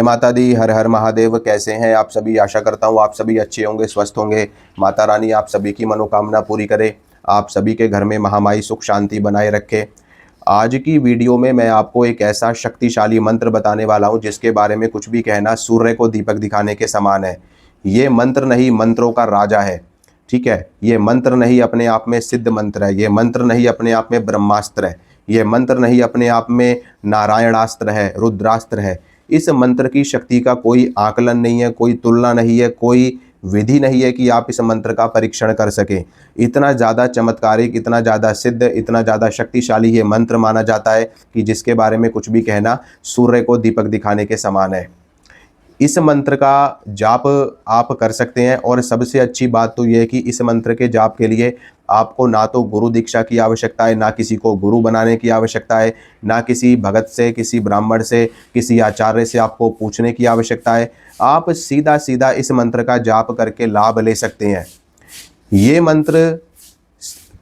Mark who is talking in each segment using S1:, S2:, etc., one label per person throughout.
S1: माता दी, हर हर महादेव। कैसे हैं आप सभी? आशा करता हूँ आप सभी अच्छे होंगे, स्वस्थ होंगे। माता रानी आप सभी की मनोकामना पूरी करे, आप सभी के घर में महामाई सुख शांति बनाए रखे। आज की वीडियो में मैं आपको एक ऐसा शक्तिशाली मंत्र बताने वाला हूँ जिसके बारे में कुछ भी कहना सूर्य को दीपक दिखाने के समान है। ये मंत्र नहीं, मंत्रों का राजा है। ठीक है, ये मंत्र नहीं अपने आप में सिद्ध मंत्र है, ये मंत्र नहीं अपने आप में ब्रह्मास्त्र है, ये मंत्र नहीं अपने आप में नारायणास्त्र है, रुद्रास्त्र है। इस मंत्र की शक्ति का कोई आकलन नहीं है, कोई तुलना नहीं है, कोई विधि नहीं है कि आप इस मंत्र का परीक्षण कर सकें। इतना ज़्यादा चमत्कारिक, इतना ज़्यादा सिद्ध, इतना ज़्यादा शक्तिशाली ये मंत्र माना जाता है कि जिसके बारे में कुछ भी कहना सूर्य को दीपक दिखाने के समान है। इस मंत्र का जाप आप कर सकते हैं और सबसे अच्छी बात तो यह है कि इस मंत्र के जाप के लिए आपको ना तो गुरु दीक्षा की आवश्यकता है, ना किसी को गुरु बनाने की आवश्यकता है, ना किसी भगत से, किसी ब्राह्मण से, किसी आचार्य से आपको पूछने की आवश्यकता है। आप सीधा सीधा इस मंत्र का जाप करके लाभ ले सकते हैं। ये मंत्र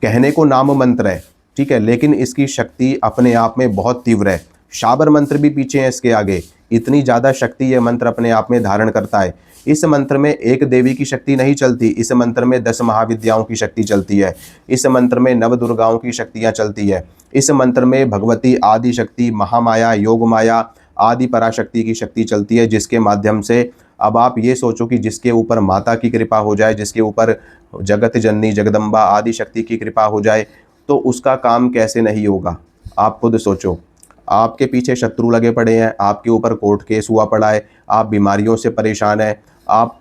S1: कहने को नाम मंत्र है, ठीक है, लेकिन इसकी शक्ति अपने आप में बहुत तीव्र है। शाबर मंत्र भी पीछे है इसके आगे, इतनी ज़्यादा शक्ति ये मंत्र अपने आप में धारण करता है। इस मंत्र में एक देवी की शक्ति नहीं चलती, इस मंत्र में 10 महाविद्याओं की शक्ति चलती है। इस मंत्र में नव दुर्गाओं की शक्तियाँ चलती है। इस मंत्र में भगवती आदि शक्ति, महामाया, योग माया, आदि पराशक्ति की शक्ति चलती है, जिसके माध्यम से अब आप ये सोचो कि जिसके ऊपर माता की कृपा हो जाए, जिसके ऊपर जगत जननी जगदम्बा आदि शक्ति की कृपा हो जाए, तो उसका काम कैसे नहीं होगा। आप खुद सोचो, आपके पीछे शत्रु लगे पड़े हैं, आपके ऊपर कोर्ट केस हुआ पड़ा है, आप बीमारियों से परेशान हैं, आप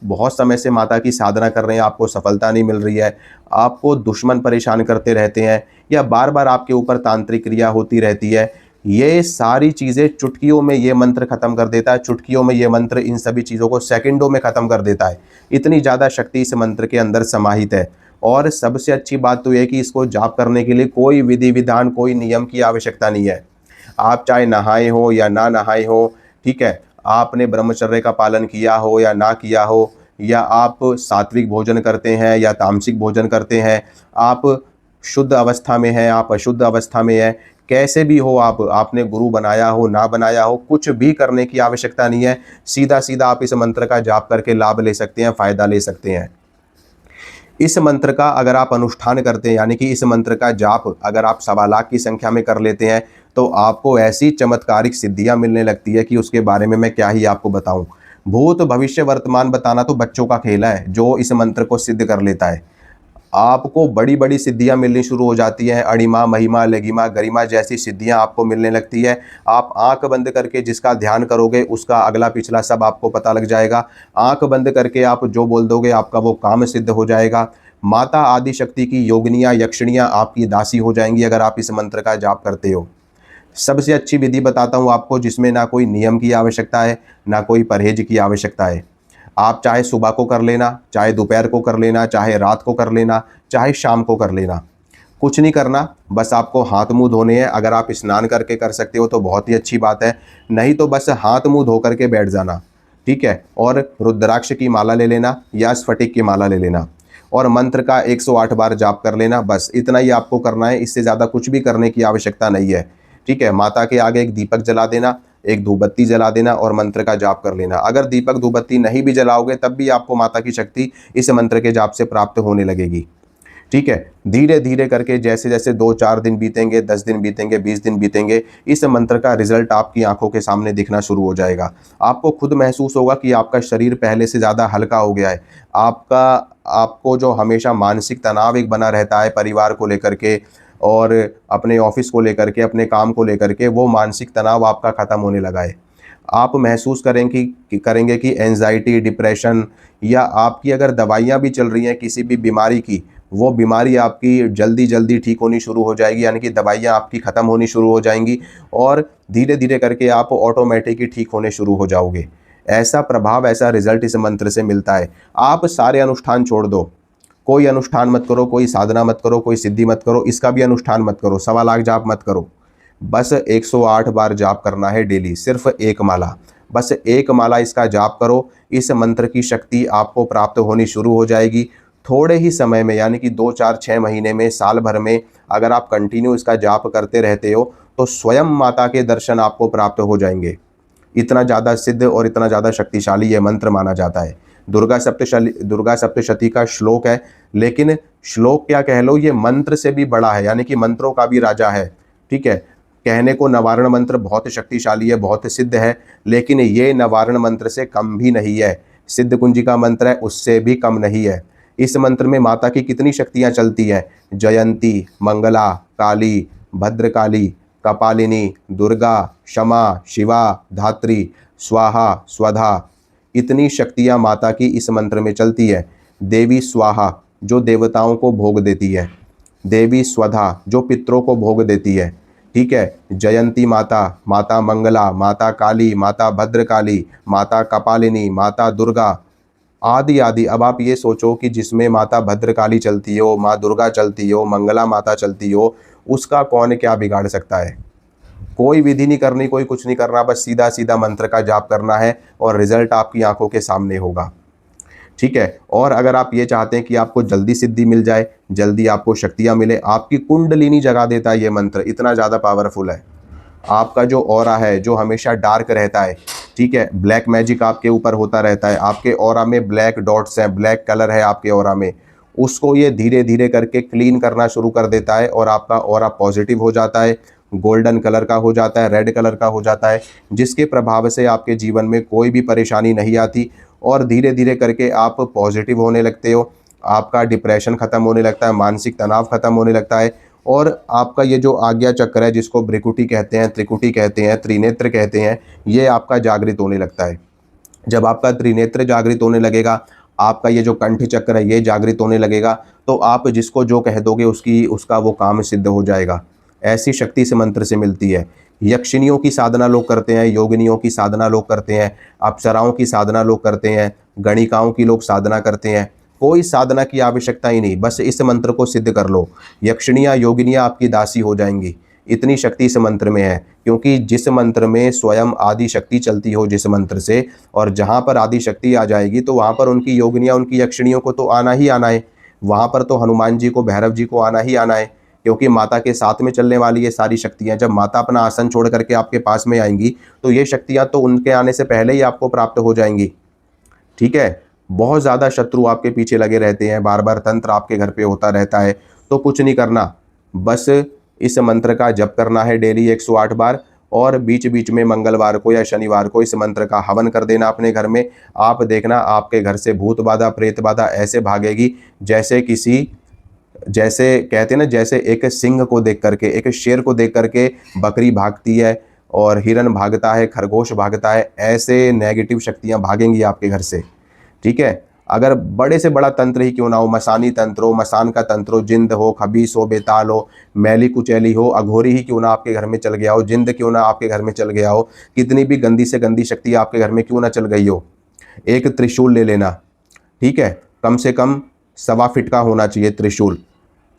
S1: बहुत समय से माता की साधना कर रहे हैं, आपको सफलता नहीं मिल रही है, आपको दुश्मन परेशान करते रहते हैं, या बार बार आपके ऊपर तांत्रिक क्रिया होती रहती है। ये सारी चीज़ें चुटकियों में ये मंत्र ख़त्म कर देता है। चुटकियों में ये मंत्र इन सभी चीज़ों को सेकंडों में ख़त्म कर देता है। इतनी ज़्यादा शक्ति इस मंत्र के अंदर समाहित है। और सबसे अच्छी बात तो यह है कि इसको जाप करने के लिए कोई विधि विधान, कोई नियम की आवश्यकता नहीं है। आप चाहे नहाए हो या ना नहाए हो, ठीक है, आपने ब्रह्मचर्य का पालन किया हो या ना किया हो, या आप सात्विक भोजन करते हैं या तामसिक भोजन करते हैं, आप शुद्ध अवस्था में हैं, आप अशुद्ध अवस्था में हैं, कैसे भी हो, आपने गुरु बनाया हो ना बनाया हो, कुछ भी करने की आवश्यकता नहीं है। सीधा सीधा आप इस मंत्र का जाप करके लाभ ले सकते हैं, फ़ायदा ले सकते हैं। इस मंत्र का अगर आप अनुष्ठान करते हैं, यानी कि इस मंत्र का जाप अगर आप 1.25 लाख की संख्या में कर लेते हैं, तो आपको ऐसी चमत्कारिक सिद्धियां मिलने लगती है कि उसके बारे में मैं क्या ही आपको बताऊं। भूत भविष्य वर्तमान बताना तो बच्चों का खेल है। जो इस मंत्र को सिद्ध कर लेता है, आपको बड़ी बड़ी सिद्धियां मिलनी शुरू हो जाती हैं। अणिमा, महिमा, लघिमा, गरिमा जैसी सिद्धियां आपको मिलने लगती है। आप आंख बंद करके जिसका ध्यान करोगे उसका अगला पिछला सब आपको पता लग जाएगा। आंख बंद करके आप जो बोल दोगे आपका वो काम सिद्ध हो जाएगा। माता आदि शक्ति की योगिनियाँ, यक्षिणियाँ आपकी दासी हो जाएंगी अगर आप इस मंत्र का जाप करते हो। सबसे अच्छी विधि बताता हूँ आपको, जिसमें ना कोई नियम की आवश्यकता है, ना कोई परहेज की आवश्यकता है। आप चाहे सुबह को कर लेना, चाहे दोपहर को कर लेना, चाहे रात को कर लेना, चाहे शाम को कर लेना। कुछ नहीं करना, बस आपको हाथ मुंह धोने हैं। अगर आप स्नान करके कर सकते हो तो बहुत ही अच्छी बात है, नहीं तो बस हाथ मुंह धो करके बैठ जाना, ठीक है। और रुद्राक्ष की माला ले लेना या स्फटिक की माला ले लेना और मंत्र का 108 बार जाप कर लेना। बस इतना ही आपको करना है, इससे ज़्यादा कुछ भी करने की आवश्यकता नहीं है, ठीक है। माता के आगे एक दीपक जला देना, एक धूपबत्ती जला देना और मंत्र का जाप कर लेना। अगर दीपक धूपबत्ती नहीं भी जलाओगे तब भी आपको माता की शक्ति इस मंत्र के जाप से प्राप्त होने लगेगी, ठीक है। धीरे धीरे करके जैसे जैसे 2-4 दिन बीतेंगे, 10 दिन बीतेंगे, 20 दिन बीतेंगे, इस मंत्र का रिजल्ट आपकी आंखों के सामने दिखना शुरू हो जाएगा। आपको खुद महसूस होगा कि आपका शरीर पहले से ज़्यादा हल्का हो गया है। आपको जो हमेशा मानसिक तनाव एक बना रहता है परिवार को लेकर के और अपने ऑफिस को लेकर के, अपने काम को लेकर के, वो मानसिक तनाव आपका ख़त्म होने लगा है। आप महसूस करेंगे कि एंजाइटी, डिप्रेशन या आपकी अगर दवाइयाँ भी चल रही हैं किसी भी बीमारी की, वो बीमारी आपकी जल्दी जल्दी ठीक होनी शुरू हो जाएगी, यानी कि दवाइयाँ आपकी ख़त्म होनी शुरू हो जाएंगी और धीरे धीरे करके आप ऑटोमेटिक ही ठीक होने शुरू हो जाओगे। ऐसा प्रभाव, ऐसा रिजल्ट इस मंत्र से मिलता है। आप सारे अनुष्ठान छोड़ दो, कोई अनुष्ठान मत करो, कोई साधना मत करो, कोई सिद्धि मत करो, इसका भी अनुष्ठान मत करो, 1.25 लाख जाप मत करो। बस 108 बार जाप करना है डेली, सिर्फ एक माला, बस एक माला इसका जाप करो। इस मंत्र की शक्ति आपको प्राप्त होनी शुरू हो जाएगी थोड़े ही समय में, यानी कि 2, 4, 6 महीने में, साल भर में अगर आप कंटिन्यू इसका जाप करते रहते हो तो स्वयं माता के दर्शन आपको प्राप्त हो जाएंगे। इतना ज़्यादा सिद्ध और इतना ज़्यादा शक्तिशाली यह मंत्र माना जाता है। दुर्गा सप्तशती का श्लोक है, लेकिन श्लोक क्या कह लो, ये मंत्र से भी बड़ा है, यानी कि मंत्रों का भी राजा है। ठीक है, कहने को नवारण मंत्र बहुत शक्तिशाली है, बहुत सिद्ध है, लेकिन ये नवारण मंत्र से कम भी नहीं है। सिद्ध कुंजिका मंत्र है, उससे भी कम नहीं है। इस मंत्र में माता की कितनी शक्तियाँ चलती हैं? जयंती, मंगला, काली, भद्रकाली, कपालिनी, दुर्गा, क्षमा, शिवा, धात्री, स्वाहा, स्वधा, इतनी शक्तियाँ माता की इस मंत्र में चलती है। देवी स्वाहा जो देवताओं को भोग देती है, देवी स्वधा जो पितरों को भोग देती है। ठीक है, जयंती माता, माता मंगला, माता काली, माता भद्रकाली, माता कपालिनी, माता दुर्गा, आदि आदि। अब आप ये सोचो कि जिसमें माता भद्रकाली चलती हो, माँ दुर्गा चलती हो, मंगला माता चलती हो, उसका कौन क्या बिगाड़ सकता है? कोई विधि नहीं करनी, कोई कुछ नहीं करना, बस सीधा सीधा मंत्र का जाप करना है और रिजल्ट आपकी आंखों के सामने होगा। ठीक है, और अगर आप ये चाहते हैं कि आपको जल्दी सिद्धि मिल जाए, जल्दी आपको शक्तियाँ मिले, आपकी कुंडलिनी जगा देता है ये मंत्र, इतना ज़्यादा पावरफुल है। आपका जो ऑरा है, जो हमेशा डार्क रहता है, ठीक है, ब्लैक मैजिक आपके ऊपर होता रहता है, आपके ऑरा में ब्लैक डॉट्स हैं, ब्लैक कलर है आपके ऑरा में, उसको ये धीरे धीरे करके क्लीन करना शुरू कर देता है और आपका ऑरा पॉजिटिव हो जाता है, गोल्डन कलर का हो जाता है, रेड कलर का हो जाता है, जिसके प्रभाव से आपके जीवन में कोई भी परेशानी नहीं आती और धीरे धीरे करके आप पॉजिटिव होने लगते हो। आपका डिप्रेशन ख़त्म होने लगता है, मानसिक तनाव ख़त्म होने लगता है और आपका ये जो आज्ञा चक्र है, जिसको भ्रिकुटी कहते हैं, त्रिकुटी कहते हैं, त्रिनेत्र कहते हैं, ये आपका जागृत होने लगता है। जब आपका त्रिनेत्र जागृत होने लगेगा, आपका ये जो कंठ चक्र है ये जागृत होने लगेगा, तो आप जिसको जो कह दोगे उसका वो काम सिद्ध हो जाएगा। ऐसी शक्ति इस मंत्र से मिलती है। यक्षिणियों की साधना लोग करते हैं, योगिनियों की साधना लोग करते हैं, अप्सराओं की साधना लोग करते हैं, गणिकाओं की लोग साधना करते हैं। कोई साधना की आवश्यकता ही नहीं, बस इस मंत्र को सिद्ध कर लो, यक्षिणियाँ योगिनियाँ आपकी दासी हो जाएंगी। इतनी शक्ति इस मंत्र में है, क्योंकि जिस मंत्र में स्वयं आदि शक्ति चलती हो जिस मंत्र से, और जहाँ पर आदि शक्ति आ जाएगी तो वहाँ पर उनकी योगिनियाँ, उनकी यक्षिणियों को तो आना ही आना है। वहाँ पर तो हनुमान जी को, भैरव जी को आना ही आना है, क्योंकि माता के साथ में चलने वाली ये सारी शक्तियाँ, जब माता अपना आसन छोड़ करके आपके पास में आएंगी तो ये शक्तियाँ तो उनके आने से पहले ही आपको प्राप्त हो जाएंगी। ठीक है, बहुत ज़्यादा शत्रु आपके पीछे लगे रहते हैं, बार बार तंत्र आपके घर पे होता रहता है, तो कुछ नहीं करना, बस इस मंत्र का जप करना है डेली 108 बार, और बीच बीच में मंगलवार को या शनिवार को इस मंत्र का हवन कर देना अपने घर में। आप देखना आपके घर से भूत बाधा, प्रेत बाधा ऐसे भागेगी जैसे कहते हैं ना, जैसे एक सिंह को देख करके, एक शेर को देख करके बकरी भागती है और हिरन भागता है, खरगोश भागता है, ऐसे नेगेटिव शक्तियाँ भागेंगी आपके घर से। ठीक है, अगर बड़े से बड़ा तंत्र ही क्यों ना हो, मसानी तंत्र हो, मसान का तंत्र हो, जिंद हो, खबीस हो, बेताल हो, मैली कुचैली हो, अघोरी ही क्यों ना आपके घर में चल गया हो, जिंद क्यों ना आपके घर में चल गया हो, कितनी भी गंदी से गंदी शक्ति आपके घर में क्यों ना चल गई हो, एक त्रिशूल ले लेना। ठीक है, कम से कम 1.25 फीट का होना चाहिए त्रिशूल,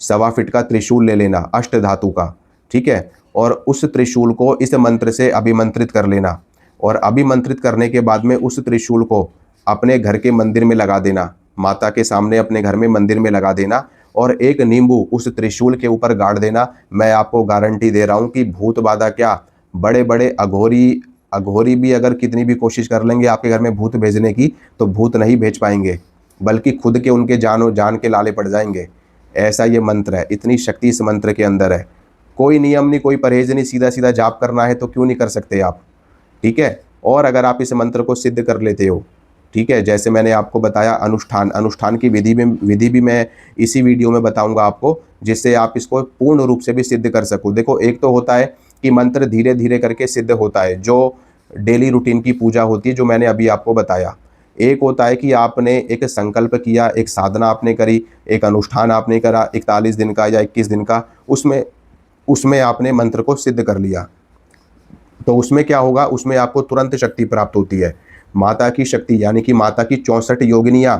S1: 1.25 फीट का त्रिशूल ले लेना, अष्ट धातु का। ठीक है, और उस त्रिशूल को इस मंत्र से अभिमंत्रित कर लेना, और अभिमंत्रित करने के बाद में उस त्रिशूल को अपने घर के मंदिर में लगा देना, माता के सामने अपने घर में मंदिर में लगा देना, और एक नींबू उस त्रिशूल के ऊपर गाड़ देना। मैं आपको गारंटी दे रहा हूँ कि भूत बाधा क्या, बड़े बड़े अघोरी भी अगर कितनी भी कोशिश कर लेंगे आपके घर में भूत भेजने की, तो भूत नहीं भेज पाएंगे, बल्कि खुद के उनके जान के लाले पड़ जाएंगे। ऐसा ये मंत्र है, इतनी शक्ति इस मंत्र के अंदर है। कोई नियम नहीं, कोई परहेज नहीं, सीधा सीधा जाप करना है तो क्यों नहीं कर सकते आप। ठीक है, और अगर आप इस मंत्र को सिद्ध कर लेते हो, ठीक है, जैसे मैंने आपको बताया अनुष्ठान की विधि भी मैं इसी वीडियो में बताऊंगा आपको, जिससे आप इसको पूर्ण रूप से भी सिद्ध कर सको। देखो, एक तो होता है कि मंत्र धीरे धीरे करके सिद्ध होता है, जो डेली रूटीन की पूजा होती है, जो मैंने अभी आपको बताया। एक होता है कि आपने एक संकल्प किया, एक साधना आपने करी, एक अनुष्ठान आपने करा 41 दिन का या 21 दिन का, उसमें आपने मंत्र को सिद्ध कर लिया, तो उसमें क्या होगा, उसमें आपको तुरंत शक्ति प्राप्त होती है। माता की शक्ति, यानी कि माता की 64 योगिनियाँ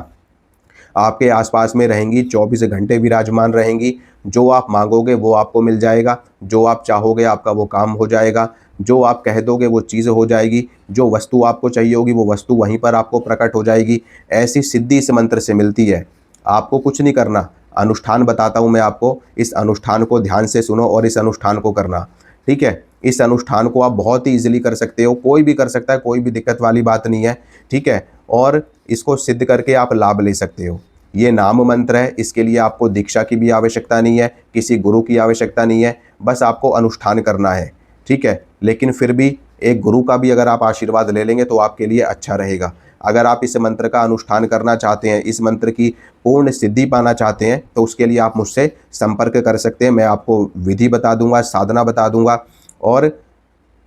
S1: आपके आसपास में रहेंगी, 24 घंटे विराजमान रहेंगी। जो आप मांगोगे वो आपको मिल जाएगा, जो आप चाहोगे आपका वो काम हो जाएगा, जो आप कह दोगे वो चीज़ हो जाएगी, जो वस्तु आपको चाहिए होगी वो वस्तु वहीं पर आपको प्रकट हो जाएगी। ऐसी सिद्धि इस मंत्र से मिलती है। आपको कुछ नहीं करना, अनुष्ठान बताता हूँ मैं आपको, इस अनुष्ठान को ध्यान से सुनो और इस अनुष्ठान को करना। ठीक है, इस अनुष्ठान को आप बहुत ही ईजिली कर सकते हो, कोई भी कर सकता है, कोई भी दिक्कत वाली बात नहीं है, ठीक है। और इसको सिद्ध करके आप लाभ ले सकते हो। ये नाम मंत्र है, इसके लिए आपको दीक्षा की भी आवश्यकता नहीं है, किसी गुरु की आवश्यकता नहीं है, बस आपको अनुष्ठान करना है, ठीक है। लेकिन फिर भी एक गुरु का भी अगर आप आशीर्वाद ले लेंगे तो आपके लिए अच्छा रहेगा। अगर आप इस मंत्र का अनुष्ठान करना चाहते हैं, इस मंत्र की पूर्ण सिद्धि पाना चाहते हैं, तो उसके लिए आप मुझसे संपर्क कर सकते हैं। मैं आपको विधि बता दूंगा, साधना बता दूंगा और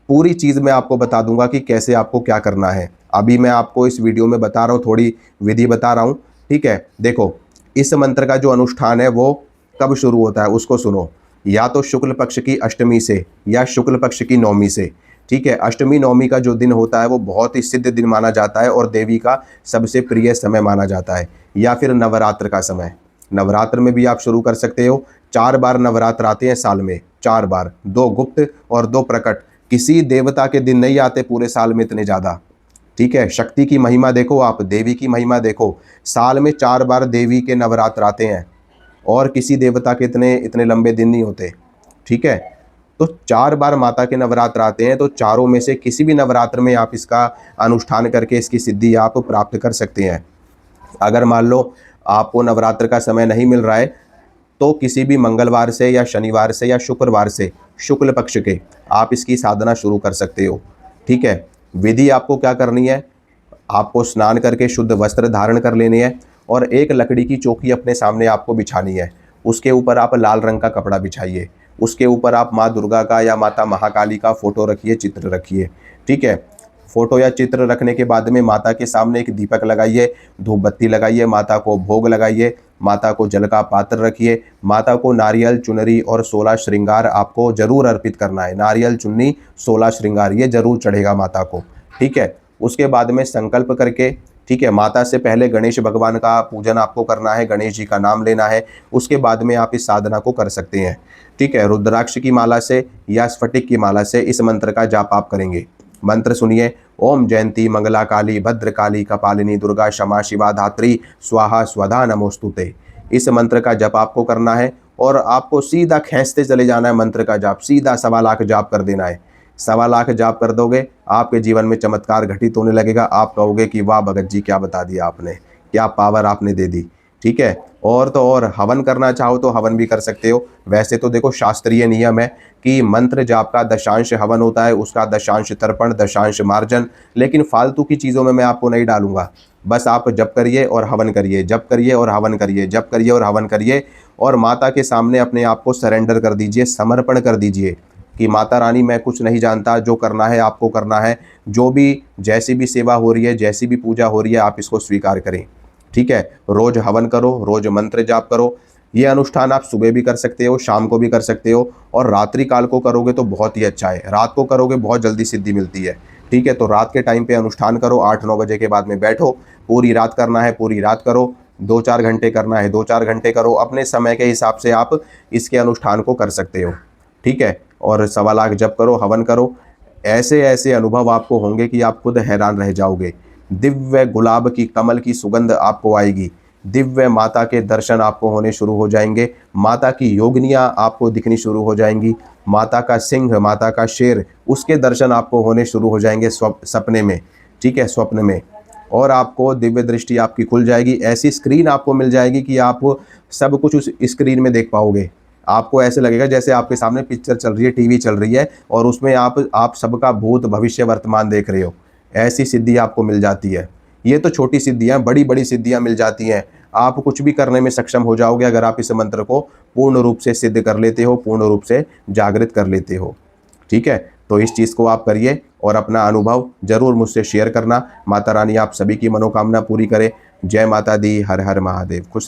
S1: पूरी चीज़ मैं आपको बता दूंगा कि कैसे आपको क्या करना है। अभी मैं आपको इस वीडियो में बता रहा हूँ, थोड़ी विधि बता रहा हूँ, ठीक है। देखो, इस मंत्र का जो अनुष्ठान है वो कब शुरू होता है उसको सुनो। या तो शुक्ल पक्ष की अष्टमी से या शुक्ल पक्ष की नवमी से, ठीक है। अष्टमी नवमी का जो दिन होता है वो बहुत ही सिद्ध दिन माना जाता है और देवी का सबसे प्रिय समय माना जाता है। या फिर नवरात्र का समय, नवरात्र में भी आप शुरू कर सकते हो। 4 बार नवरात्र आते हैं साल में, 4 बार, 2 गुप्त और 2 प्रकट। किसी देवता के दिन नहीं आते पूरे साल में इतने ज़्यादा, ठीक है। शक्ति की महिमा देखो, आप देवी की महिमा देखो। साल में 4 बार देवी के नवरात्र आते हैं और किसी देवता के इतने लंबे दिन नहीं होते, ठीक है। तो 4 बार माता के नवरात्र आते हैं, तो चारों में से किसी भी नवरात्र में आप इसका अनुष्ठान करके इसकी सिद्धि आप प्राप्त कर सकते हैं। अगर मान लो आपको नवरात्र का समय नहीं मिल रहा है तो किसी भी मंगलवार से या शनिवार से या शुक्रवार से, शुक्ल पक्ष के, आप इसकी साधना शुरू कर सकते हो, ठीक है। विधि आपको क्या करनी है, आपको स्नान करके शुद्ध वस्त्र धारण कर लेने हैं और एक लकड़ी की चौकी अपने सामने आपको बिछानी है। उसके ऊपर आप लाल रंग का कपड़ा बिछाइए, उसके ऊपर आप माँ दुर्गा का या माता महाकाली का फोटो रखिए, चित्र रखिए, ठीक है। फोटो या चित्र रखने के बाद में माता के सामने एक दीपक लगाइए, धूप बत्ती लगाइए, माता को भोग लगाइए, माता को जल का पात्र रखिए। माता को नारियल, चुनरी और 16 श्रृंगार आपको जरूर अर्पित करना है। नारियल, चुन्नी, 16 श्रृंगार ये जरूर चढ़ेगा माता को, ठीक है। उसके बाद में संकल्प करके, ठीक है, माता से पहले गणेश भगवान का पूजन आपको करना है, गणेश जी का नाम लेना है। उसके बाद में आप इस साधना को कर सकते हैं, ठीक है। रुद्राक्ष की माला से या स्फटिक की माला से इस मंत्र का जाप आप करेंगे। मंत्र सुनिए। ओम जयंती मंगला काली भद्रकाली कपालिनी दुर्गा क्षमा शिवा धात्री स्वाहा स्वधा नमोस्तुते। इस मंत्र का जप आपको करना है और आपको सीधा खींचते चले जाना है। मंत्र का जाप सीधा 1.25 लाख जाप कर देना है। 1.25 लाख जाप कर दोगे, आपके जीवन में चमत्कार घटित होने लगेगा। आप कहोगे कि वाह भगत जी, क्या बता दिया आपने, क्या पावर आपने दे दी, ठीक है। और तो और हवन करना चाहो तो हवन भी कर सकते हो। वैसे तो देखो शास्त्रीय नियम है कि मंत्र जाप का दशांश हवन होता है, उसका दशांश तर्पण, दशांश मार्जन, लेकिन फालतू की चीज़ों में मैं आपको नहीं डालूंगा। बस आप जप करिए और हवन करिए, जप करिए और हवन करिए, जप करिए और हवन करिए और माता के सामने अपने आप को सरेंडर कर दीजिए, समर्पण कर दीजिए कि माता रानी मैं कुछ नहीं जानता, जो करना है आपको करना है। जो भी जैसी भी सेवा हो रही है, जैसी भी पूजा हो रही है, आप इसको स्वीकार करें, ठीक है। रोज हवन करो, रोज मंत्र जाप करो। ये अनुष्ठान आप सुबह भी कर सकते हो, शाम को भी कर सकते हो और रात्रि काल को करोगे तो बहुत ही अच्छा है। रात को करोगे बहुत जल्दी सिद्धि मिलती है, ठीक है। तो रात के टाइम पे अनुष्ठान करो, 8-9 बजे के बाद में बैठो। पूरी रात करना है, पूरी रात करो। 2-4 घंटे करना है, 2-4 घंटे करो। अपने समय के हिसाब से आप इसके अनुष्ठान को कर सकते हो, ठीक है। और 1.25 लाख जप करो, हवन करो। ऐसे ऐसे अनुभव आपको होंगे कि आप खुद हैरान रह जाओगे। दिव्य गुलाब की कमल की सुगंध आपको आएगी। दिव्य माता के दर्शन आपको होने शुरू हो जाएंगे। माता की योगिनियाँ आपको दिखनी शुरू हो जाएंगी। माता का सिंह, माता का शेर, उसके दर्शन आपको होने शुरू हो जाएंगे सपने में, ठीक है, स्वप्न में। और आपको दिव्य दृष्टि आपकी खुल जाएगी। ऐसी स्क्रीन आपको मिल जाएगी कि आप सब कुछ उस स्क्रीन में देख पाओगे। आपको ऐसे लगेगा जैसे आपके सामने पिक्चर चल रही है, टीवी चल रही है और उसमें आप सबका भूत भविष्य वर्तमान देख रहे हो। ऐसी सिद्धि आपको मिल जाती है। ये तो छोटी सिद्धियाँ, बड़ी बड़ी सिद्धियाँ मिल जाती हैं। आप कुछ भी करने में सक्षम हो जाओगे अगर आप इस मंत्र को पूर्ण रूप से सिद्ध कर लेते हो, पूर्ण रूप से जागृत कर लेते हो, ठीक है। तो इस चीज़ को आप करिए और अपना अनुभव जरूर मुझसे शेयर करना। माता रानी आप सभी की मनोकामना पूरी करे। जय माता दी, हर हर महादेव। खुश